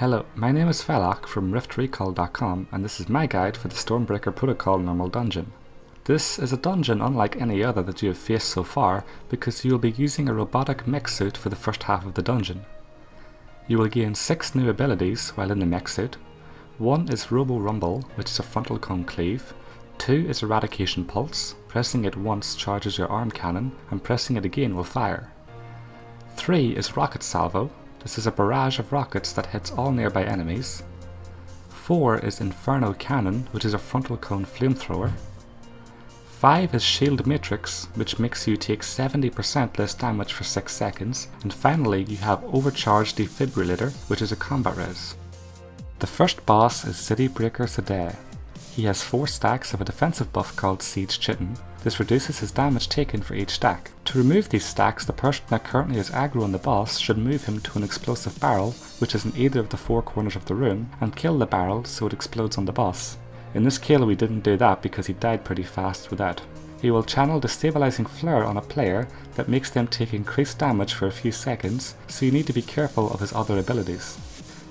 Hello, my name is Vaeloc from riftrecall.com and this is my guide for the Stormbreaker Protocol normal dungeon. This is a dungeon unlike any other that you have faced so far because you will be using a robotic mech suit for the first half of the dungeon. You will gain 6 new abilities while in the mech suit. 1 is Robo Rumble, which is a frontal cone cleave. 2 is Eradication Pulse, pressing it once charges your arm cannon and pressing it again will fire. 3 is Rocket Salvo. This is a barrage of rockets that hits all nearby enemies. 4 is Inferno Cannon, which is a frontal cone flamethrower. 5 is Shield Matrix, which makes you take 70% less damage for 6 seconds. And finally you have Overcharged Defibrillator, which is a combat res. The first boss is City Breaker Sadeh. He has 4 stacks of a defensive buff called Siege Chitin. This reduces his damage taken for each stack. To remove these stacks, the person that currently is aggro on the boss should move him to an explosive barrel, which is in either of the 4 corners of the room, and kill the barrel so it explodes on the boss. In this kill we didn't do that because he died pretty fast with that. He will channel Destabilizing Flare on a player that makes them take increased damage for a few seconds, so you need to be careful of his other abilities.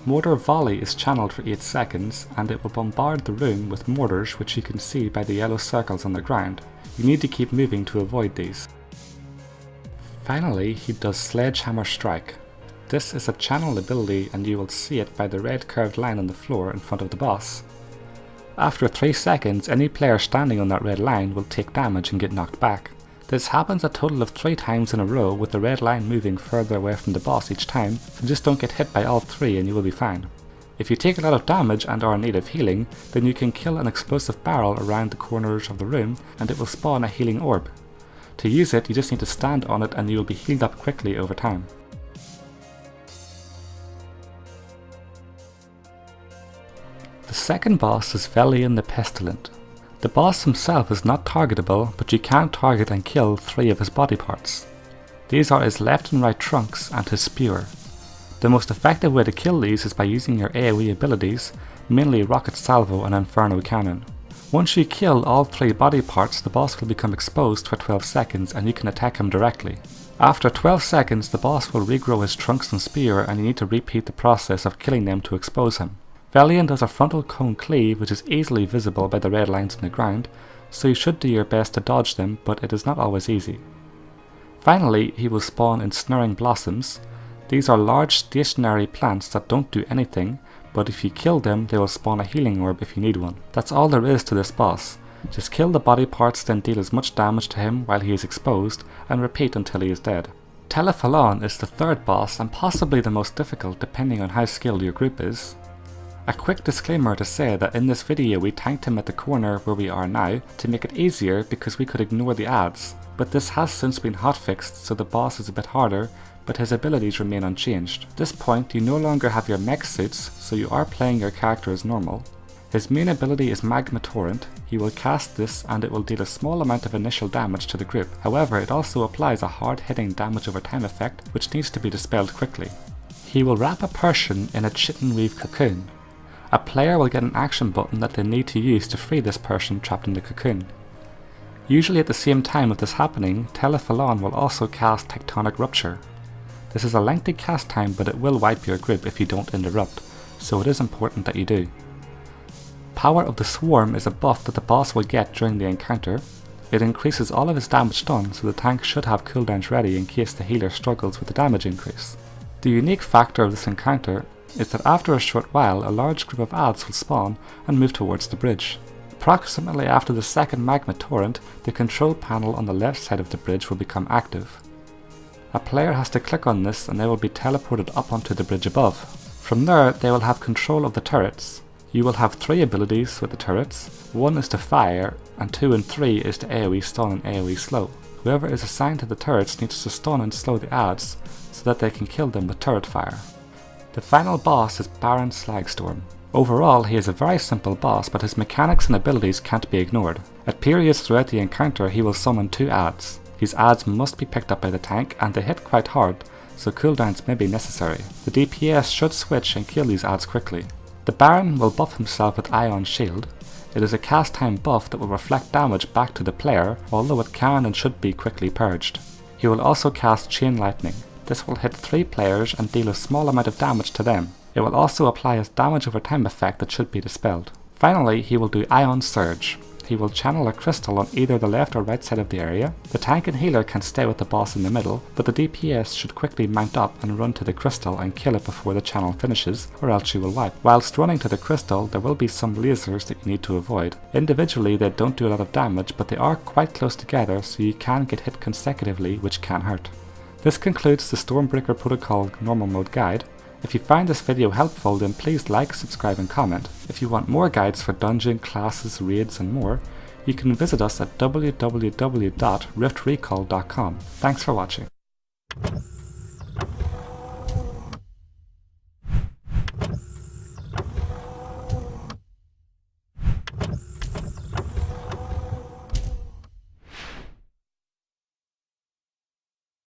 Mortar Volley is channeled for 8 seconds and it will bombard the room with mortars, which you can see by the yellow circles on the ground. You need to keep moving to avoid these. Finally, he does Sledgehammer Strike. This is a channeled ability and you will see it by the red curved line on the floor in front of the boss. After 3 seconds, any player standing on that red line will take damage and get knocked back. This happens a total of 3 times in a row, with the red line moving further away from the boss each time, so just don't get hit by all 3 and you will be fine. If you take a lot of damage and are in need of healing, then you can kill an explosive barrel around the corners of the room and it will spawn a healing orb. To use it, you just need to stand on it and you will be healed up quickly over time. The second boss is Vaeloc the Pestilent. The boss himself is not targetable, but you can target and kill 3 of his body parts. These are his left and right trunks and his spear. The most effective way to kill these is by using your AoE abilities, mainly Rocket Salvo and Inferno Cannon. Once you kill all 3 body parts, the boss will become exposed for 12 seconds and you can attack him directly. After 12 seconds the boss will regrow his trunks and spear and you need to repeat the process of killing them to expose him. Vaeloc does a frontal cone cleave which is easily visible by the red lines on the ground, so you should do your best to dodge them, but it is not always easy. Finally, he will spawn Ensnaring Blossoms. These are large stationary plants that don't do anything, but if you kill them they will spawn a healing orb if you need one. That's all there is to this boss. Just kill the body parts, then deal as much damage to him while he is exposed, and repeat until he is dead. Telephalon is the third boss and possibly the most difficult depending on how skilled your group is. A quick disclaimer to say that in this video we tanked him at the corner where we are now to make it easier because we could ignore the ads, but this has since been hotfixed so the boss is a bit harder, but his abilities remain unchanged. At this point you no longer have your mech suits, so you are playing your character as normal. His main ability is Magma Torrent. He will cast this and it will deal a small amount of initial damage to the group. However, it also applies a hard hitting damage over time effect which needs to be dispelled quickly. He will wrap a person in a chitin weave cocoon. A player will get an action button that they need to use to free this person trapped in the cocoon. Usually at the same time of this happening, Telephalon will also cast Tectonic Rupture. This is a lengthy cast time, but it will wipe your group if you don't interrupt, so it is important that you do. Power of the Swarm is a buff that the boss will get during the encounter. It increases all of his damage done, so the tank should have cooldowns ready in case the healer struggles with the damage increase. The unique factor of this encounter is that after a short while a large group of ads will spawn and move towards the bridge. Approximately after the second Magma Torrent, the control panel on the left side of the bridge will become active. A player has to click on this and they will be teleported up onto the bridge above. From there they will have control of the turrets. You will have 3 abilities with the turrets. 1 is to fire and 2 and 3 is to AoE stun and AoE slow. Whoever is assigned to the turrets needs to stun and slow the ads so that they can kill them with turret fire. The final boss is Baron Slagstorm. Overall he is a very simple boss, but his mechanics and abilities can't be ignored. At periods throughout the encounter he will summon 2 ads. These ads must be picked up by the tank and they hit quite hard, so cooldowns may be necessary. The DPS should switch and kill these ads quickly. The Baron will buff himself with Ion Shield. It is a cast time buff that will reflect damage back to the player, although it can and should be quickly purged. He will also cast Chain Lightning. This will hit 3 players and deal a small amount of damage to them. It will also apply his damage over time effect that should be dispelled. Finally, he will do Ion Surge. He will channel a crystal on either the left or right side of the area. The tank and healer can stay with the boss in the middle, but the DPS should quickly mount up and run to the crystal and kill it before the channel finishes, or else you will wipe. Whilst running to the crystal, there will be some lasers that you need to avoid. Individually they don't do a lot of damage, but they are quite close together, so you can get hit consecutively, which can hurt. This concludes the Stormbreaker Protocol Normal Mode guide. If you find this video helpful, then please like, subscribe and comment. If you want more guides for dungeon, classes, raids and more, you can visit us at www.riftrecall.com. Thanks for watching.